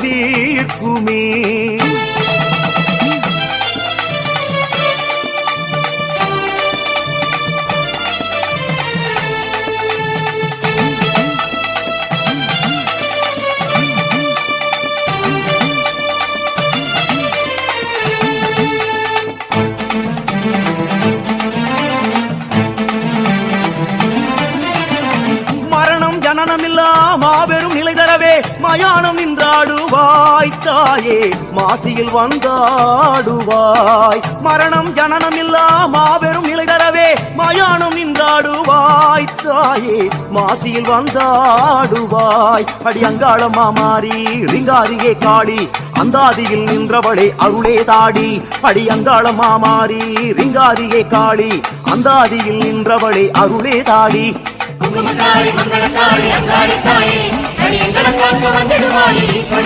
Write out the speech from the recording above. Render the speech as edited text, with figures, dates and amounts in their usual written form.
தீர்க்குமே. ஜனனமில்லா மாபெரும் நிலை தரவே மயானம் நின்றாடுவாய் தாயே, மாசியில் வந்தாடுவாய். மரணம் ஜனனமில்லா மாபெரும் நிலை தரவே மயானம் நின்றாடுவாய் தாயே, மாசியில் வந்தாடுவாய். அடி அங்காளம்மா மாறி ரிங்காரியே காளி, அந்தாதியில் நின்றவளே அருளே தாடி. அடி அங்காளம்மா மாறி ரிங்காரியே காளி, அந்தாதியில் நின்றவளே அருளே தாடி. குங்குமக்காரி மங்களக்காரி அங்காளி தாயே, அடி எங்களை காக்க வந்துடுவாயே.